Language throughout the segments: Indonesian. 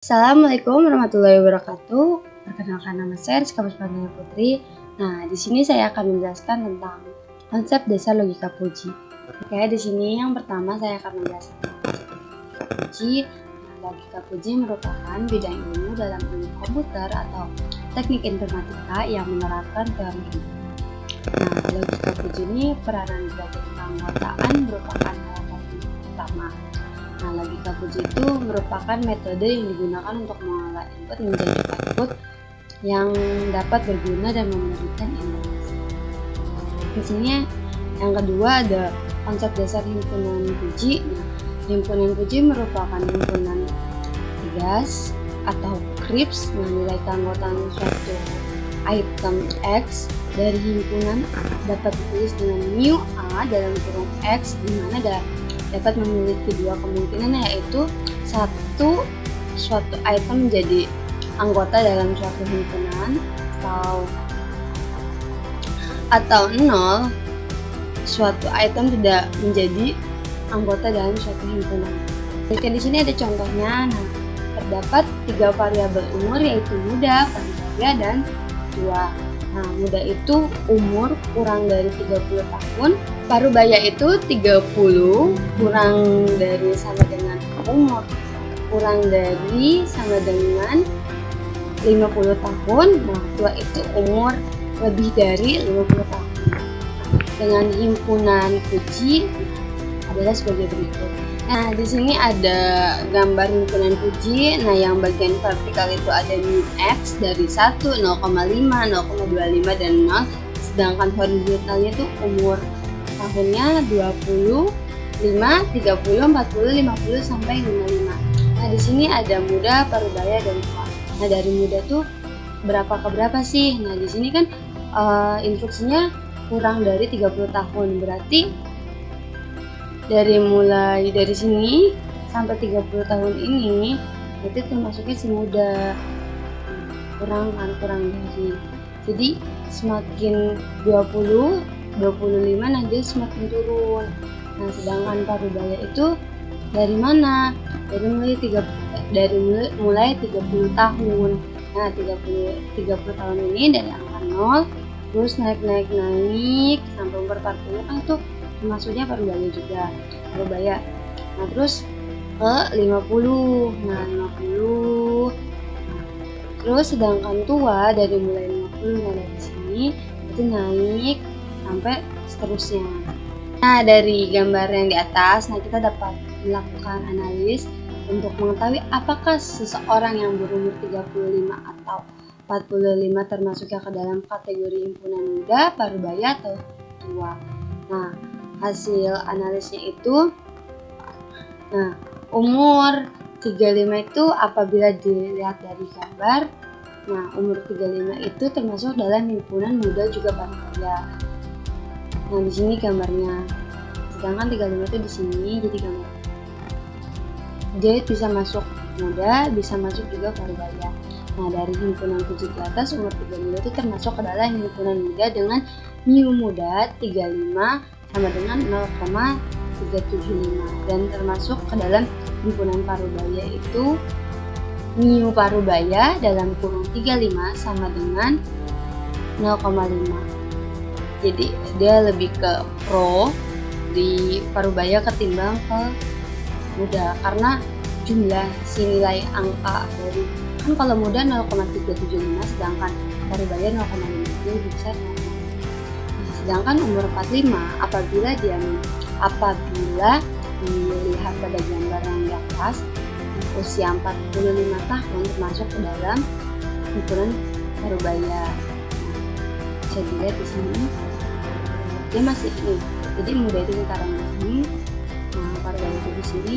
Assalamualaikum warahmatullahi wabarakatuh. Perkenalkan, nama saya Rizka Puspandana Putri. Nah, di sini saya akan menjelaskan tentang konsep dasar logika Puji. Oke, di sini yang pertama saya akan menjelaskan konsep logika Puji. Logika Puji merupakan bidang ilmu dalam ilmu komputer atau teknik informatika yang menerapkan teori ini. Nah, logika Puji ini peranan sebagai keanggotaan merupakan hal yang utama. Nah, logika Puji itu merupakan metode yang digunakan untuk mengolah input menjadi output yang dapat berguna dan memberikan informasi. Di sini yang kedua ada konsep dasar himpunan Puji. Nah, himpunan Puji merupakan himpunan tugas atau krips. Nah, nilai keanggotaan suatu item X dari himpunan A dapat ditulis dengan mu A dalam kurung X, di mana dapat memiliki dua kemungkinan, yaitu suatu item menjadi anggota dalam suatu himpunan atau nol, suatu item tidak menjadi anggota dalam suatu himpunan. Jika di sini ada contohnya. Nah, terdapat 3 variabel umur, yaitu muda, parubaya, dan tua. Nah, muda itu umur kurang dari 30 tahun, parubaya itu 30 kurang dari sama dengan umur kurang dari sama dengan 50 tahun. Nah, tua itu umur lebih dari 50 tahun. Dengan himpunan Puji adalah sebagai berikut. Nah, di sini ada gambar himpunan Puji. Nah, yang bagian vertikal itu ada mu X dari 1, 0,5, 0,25, dan 0. Sedangkan horizontalnya itu umur tahunnya 20, 5, 30, 40, 50, sampai 55. Nah, di sini ada muda, parubaya, dan tua. Nah, dari muda tuh berapa ke berapa sih? Nah, di sini kan instruksinya kurang dari 30 tahun. Berarti mulai dari sini sampai 30 tahun ini itu termasuknya si muda, kurang dari. Jadi semakin 20, 25 nanti semakin turun. Nah, sedangkan parubaya itu dari mana? Dari mulai 30 tahun. Nah, 30 tahun ini dari angka 0 terus naik sampai umur 40 kan itu maksudnya parubaya juga. Nah, terus ke 50. Nah, 50. Nah, terus sedangkan tua dari mulai 50, nah dari sini itu naik sampai seterusnya. Nah, dari gambar yang di atas, nah kita dapat melakukan analis untuk mengetahui apakah seseorang yang berumur 35 atau 45 termasuknya ke dalam kategori himpunan muda, parubaya, atau tua. Nah, hasil analisnya itu, nah, umur 35 itu apabila dilihat dari gambar, nah, umur 35 itu termasuk dalam himpunan muda juga parubaya. Nah, di sini gambarnya. Sedangkan 35 itu di sini, jadi gambar. Dia bisa masuk muda, bisa masuk juga parubaya. Nah, dari himpunan Puji di atas, umur 35 itu termasuk ke dalam himpunan muda dengan mu muda 35 sama dengan 0,375, dan termasuk ke dalam himpunan parubaya itu mu parubaya dalam kurung 35 sama dengan 0,5. Jadi dia lebih ke pro di parubaya ketimbang ke muda, karena jumlah si nilai angka dari, kan kalau muda 0,375 sedangkan parubaya 0,5, jadi lebih besar. Sedangkan umur 45 apabila dilihat pada gambar yang di atas, usia 45 tahun termasuk ke dalam himpunan parubaya. Bisa dilihat di sini dia masih ini, jadi muda itu sekarang di sini, nah, parubaya itu di sini,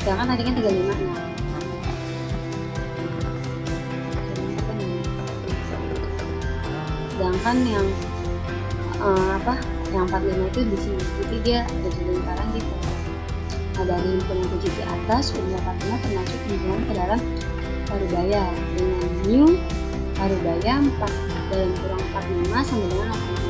sedangkan tadi kan 35 nya. Sedangkan yang 45 itu di sini, jadi dia ada di lingkaran gitu. Nah, dari himpunan Puji di atas, umur 45 termasuk himpunan ke dalam parubaya dengan mu parubaya 4 dalam kurang 45 sama dengan 85.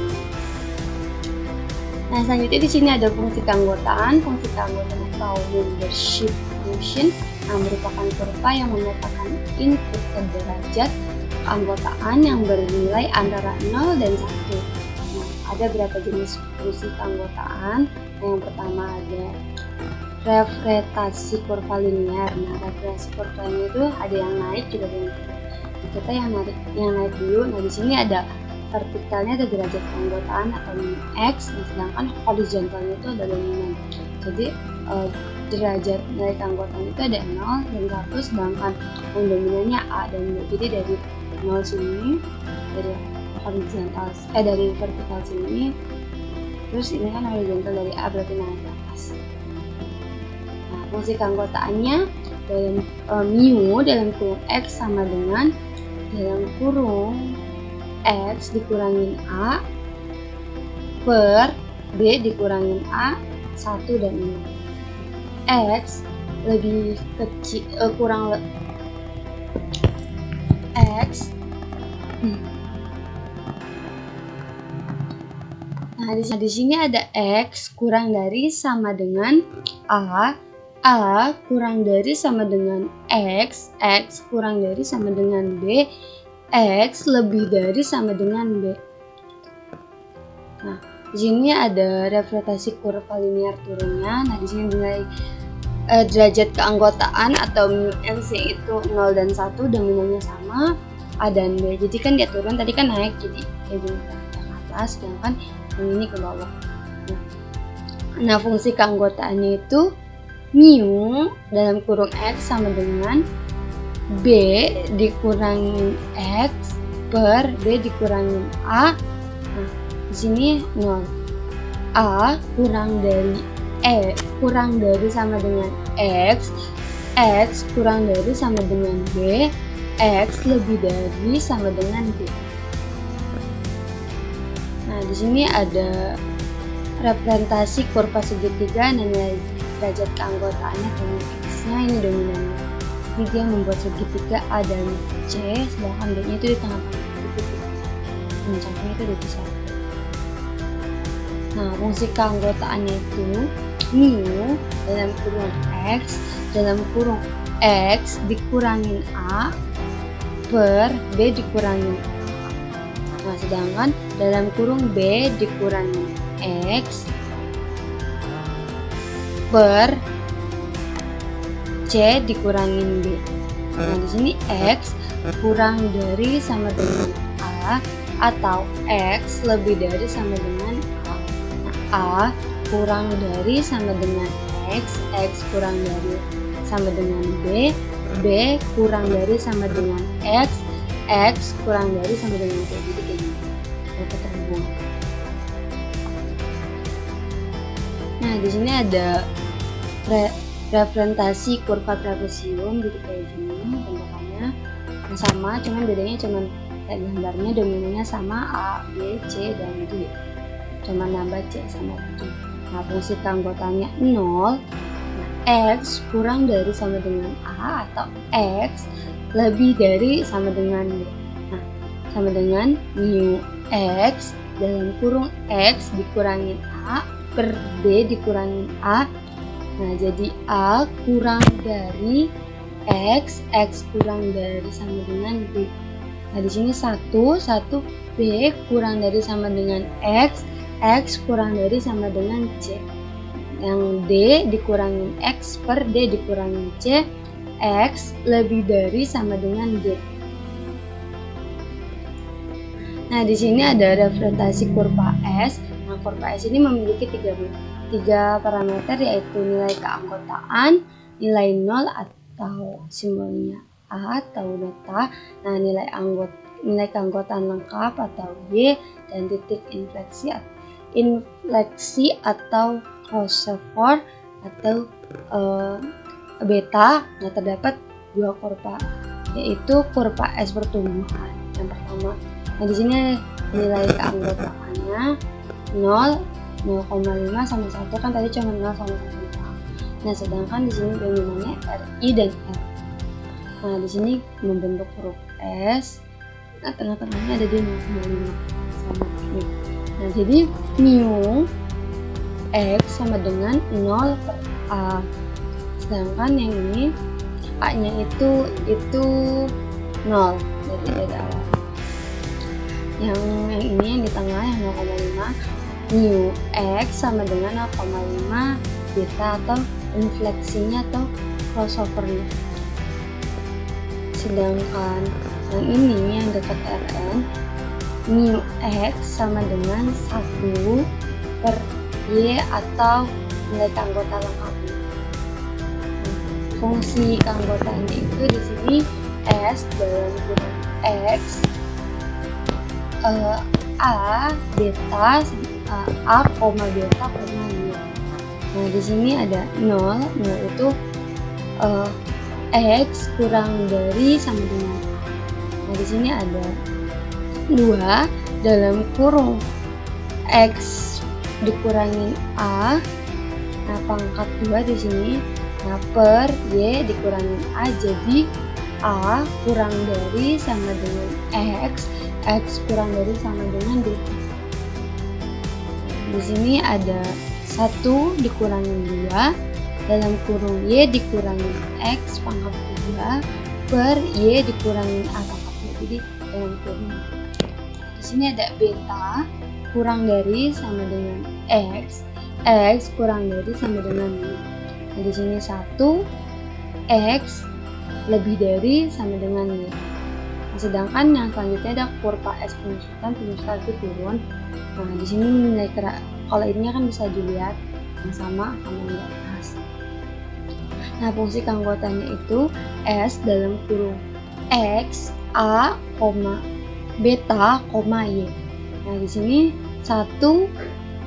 Nah, selanjutnya di sini ada fungsi keanggotaan atau membership function. merupakan kurva yang memetakan input ke derajat keanggotaan yang bernilai antara 0 dan 1. Nah, ada berapa jenis fungsi keanggotaan? Yang pertama ada reflektasi kurva linear. Nah, reflektasi kurva ini itu ada yang naik juga ada yang turun. Kita yang naik dulu. Nah, di sini ada vertikalnya ada derajat keanggotaan atau X, sedangkan horizontalnya itu ada dominan. Jadi derajat nilai keanggotaan itu ada 0 dan 1, sedangkan yang dominannya A dan B. Jadi dari 0 sini, dari horizontal dari vertikal sini, terus ini kan horizontal dari A berarti naik ke atas. Nah, fungsi keanggotaannya dalam mu dalam kurung X sama dengan dalam kurung X dikurangin A per B dikurangin A 1 dan 0. X lebih kecil X. Nah, di sini ada X kurang dari sama dengan A kurang dari sama dengan X kurang dari sama dengan B, X lebih dari sama dengan B. Nah, di sini ada reflektasi kurva linear turunnya. Nah, di sini nilai derajat keanggotaan atau mu X yaitu 0 dan 1 dominannya sama A dan B. Jadi kan dia turun, tadi kan naik jadi ke atas, sedangkan yang ini ke bawah. Nah, fungsi keanggotaannya itu mu dalam kurung X sama dengan B dikurangin X per B dikurangin A. Nah, di sini 0. A kurang dari kurang dari sama dengan X kurang dari sama dengan B, X lebih dari sama dengan B. Nah, di sini ada representasi kurva segitiga dan nilai derajat keanggotaannya dengan X-nya ini dominannya. Jadi dia membuat segitiga A dan C, sedangkan B-nya itu di tengah-tengah. Puncaknya itu dipisah. Nah, fungsi keanggotaannya itu mu dalam kurung X dikurangin A per B dikurangin A. Nah, sedangkan dalam kurung B dikurangin X per C dikurangin B. Nah, di sini X kurang dari sama dengan A atau X lebih dari sama dengan A. Nah, A kurang dari sama dengan X kurang dari sama dengan B, B kurang dari sama dengan X kurang dari sama dengan B. Jadi kayak gini, terhubung. Nah, di sini ada representasi kurva trapesium, gitu kayak gini bentukannya. Nah, sama, cuman bedanya cuman kayak gambarnya dominannya sama A, B, C dan D. Cuman nambah C sama D. Nah, fungsi keanggotaannya 0. Nah, X kurang dari sama dengan A atau X lebih dari sama dengan B. Nah, sama dengan mu X dalam kurung X dikurangin A per B dikurangin A. Nah, jadi A kurang dari X kurang dari sama dengan B. Nah, di sini 1 B kurang dari sama dengan X kurang dari sama dengan C. Yang D dikurangin X per D dikurangin C, X lebih dari sama dengan D. Nah, di sini ada representasi kurva S. Nah, kurva S ini memiliki tiga parameter, yaitu nilai keanggotaan, nilai 0 atau simbolnya A atau delta, nah nilai keanggotaan lengkap atau Y, dan titik infleksi atau crossover atau beta. Nah, terdapat dua kurva, yaitu kurva S pertumbuhan. Yang pertama, nah di sini nilai keanggotaannya 0, 0,5 sama 1, kan tadi cuma 0 sama 1. Nah, sedangkan di sini dominannya RI dan R. Nah, di sini membentuk huruf S. Nah, tengah-tengahnya ada di 0,5 sama ini. Nah, jadi mu X sama dengan 0 per A. Sedangkan yang ini A-nya itu 0, berarti dari awal. Yang ini yang di tengah yang 0,5, mu x sama dengan 0,5 beta atau infleksinya atau crossovernya. Sedangkan yang ini yang dekat Rn, mu x sama dengan 1 per y atau nilai keanggota lengkapnya. Fungsi keanggotaannya itu di sini s dalam kurung x a beta a koma beta koma y. Nah di sini ada 0 itu x kurang dari sama dengan a. Nah di sini ada 2 dalam kurung x dikurangin a. Nah pangkat 2 di sini. Nah per y dikurangin a, jadi a kurang dari sama dengan x kurang dari sama dengan beta. Di sini ada 1 dikurangin 2 dalam kurung y dikurangin x pangkat 2 per y dikurangin a pangkat 2. Jadi dalam kurung. Di sini ada beta kurang dari sama dengan x kurang dari sama dengan y. Nah, di sini 1 x lebih dari sama dengan y. Nah, sedangkan yang selanjutnya ada kurva s penyusutan itu turun. Nah, di sini nilai kalau ini kan bisa dilihat yang sama di atas. Nah, fungsi keanggotaannya itu s dalam kurung x a, beta, y. Nah, di sini 1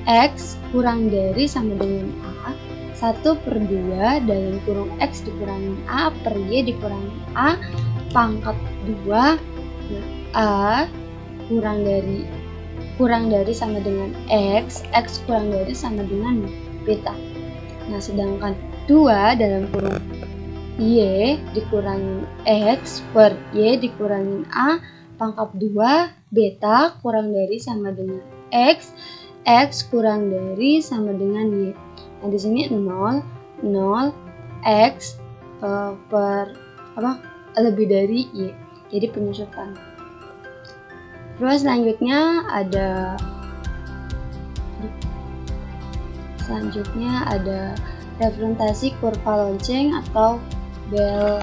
x kurang dari sama dengan a, 1 per 2 dalam kurung x dikurangin a per y dikurangin a pangkat 2. Nah, a kurang dari sama dengan x kurang dari sama dengan beta. Nah, sedangkan 2 dalam kurung y dikurangin x per y dikurangin a pangkat 2 beta kurang dari sama dengan x kurang dari sama dengan y. Nah, di sini 0 x per lebih dari y. Jadi penyusutan. Terus selanjutnya ada representasi kurva lonceng atau bell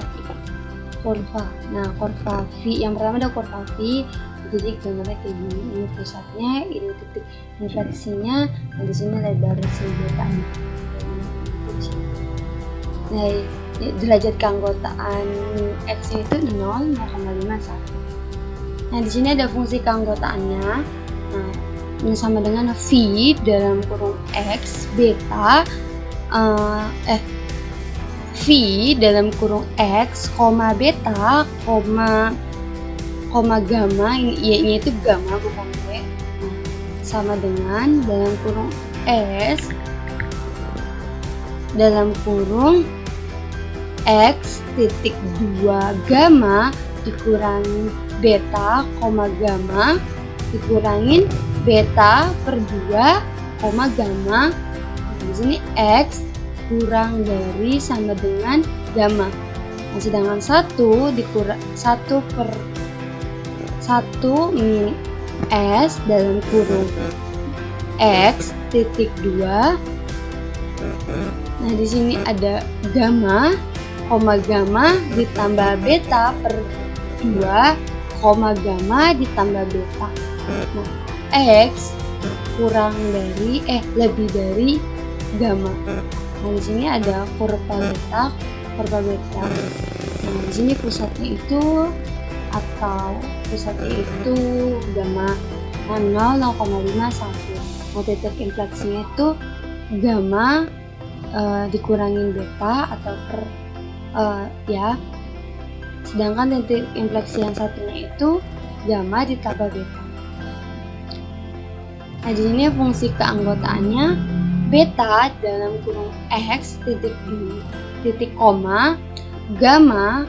kurva. Nah, kurva V yang pertama ada kurva V. Jadi gambarnya kayak gini, ini pusatnya, ini titik infleksinya, dan di sini lebar si betanya. Nah, derajat keanggotaan x itu 0,5 1. Nah, di sini ada fungsi keanggotaannya. Nah, ini sama dengan v dalam kurung x beta v dalam kurung x, beta, gamma, ini y-nya itu gamma bukan y. Nah, sama dengan dalam kurung s dalam kurung x titik 2 gamma dikurangin beta, gamma dikurangin beta per 2, gamma. Di sini x kurang dari sama dengan gamma. Nah, sedangkan 1 per 1 min s dalam kurung x titik 2. Nah, di sini ada gamma, ditambah beta per 2, gamma ditambah beta. Nah, x kurang dari lebih dari gamma. Nah, di sini ada kurva beta. Nah, di sini pusatnya itu gamma 0,5 1. Nah, titik infleksinya itu gamma dikurangin beta atau per sedangkan titik infleksi yang satunya itu gamma ditambah beta. Nah, di sini fungsi keanggotaannya beta dalam kurung x titik koma gamma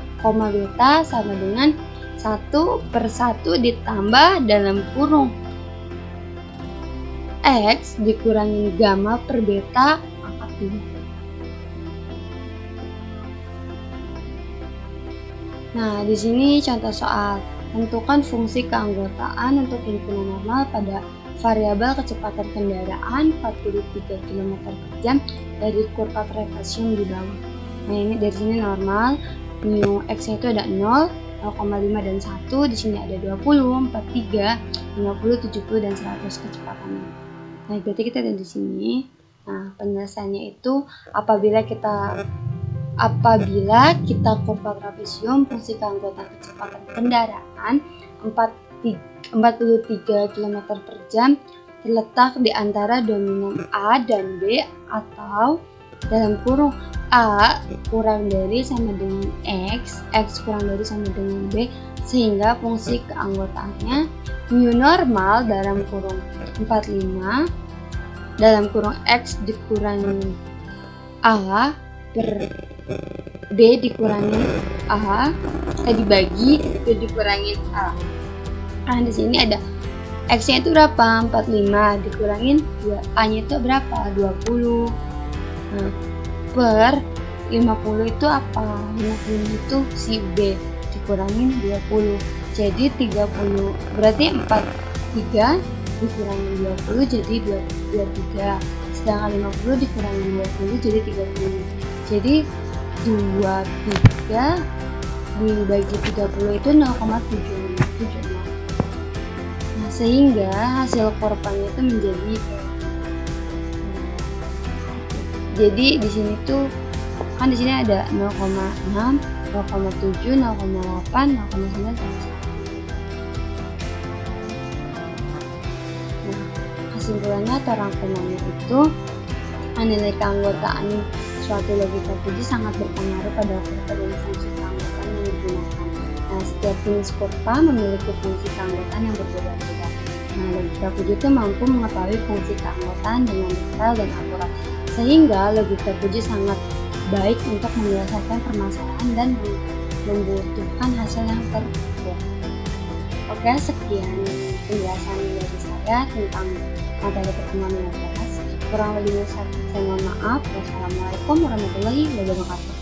beta sama dengan 1/1 ditambah dalam kurung x dikurangin gamma per beta pangkat 2. Nah, di sini contoh soal. Tentukan fungsi keanggotaan untuk himpunan normal pada variabel kecepatan kendaraan 43 km per jam dari kurva trapesium di bawah. Nah, ini dari sini normal, mu x-nya itu ada 0, 0,5 dan 1, di sini ada 20, 43, 50, 70 dan 100 kecepatannya. Nah, berarti kita ada di sini. Nah, penyelesaiannya itu apabila kita kurva trapesium fungsi keanggotaan kecepatan kendaraan 43 km per jam terletak di antara dominan A dan B atau dalam kurung A kurang dari sama dengan X kurang dari sama dengan B, sehingga fungsi keanggotaannya mu normal dalam kurung 45 dalam kurung X dikurangi A per B dikurangi A, dibagi B dikurangin A. Nah, di sini ada X-nya itu berapa? 45 dikurangin 2, A-nya itu berapa? 20. Nah, per 50 itu apa? 50 itu si B dikurangin 20. Jadi 30. Berarti 43 dikurangin 20 jadi 23. Sedangkan 50 dikurangin 20 jadi 30. Jadi 23 dibagi 30 itu 0,7. Nah, sehingga hasil korbannya itu menjadi jadi di sini tuh kan di sini ada 0,6, 0,7, 0,8, 0,9 sama. Nah, kesimpulannya atau rangkumannya itu nilai keanggotaan suatu logika puji sangat berpengaruh pada kurva dan fungsi keanggotaan yang digunakan. Nah, setiap jenis kurva memiliki fungsi keanggotaan yang berbeda-beda. Nah, logika puji itu mampu mengetahui fungsi keanggotaan dengan detail dan akurat, sehingga logika puji sangat baik untuk menyelesaikan permasalahan dan membutuhkan hasil yang terukur. Oke, sekian penjelasan dari saya tentang materi pertemuan 15. Kurang lebihnya saya mohon maaf. Wassalamualaikum warahmatullahi wabarakatuh.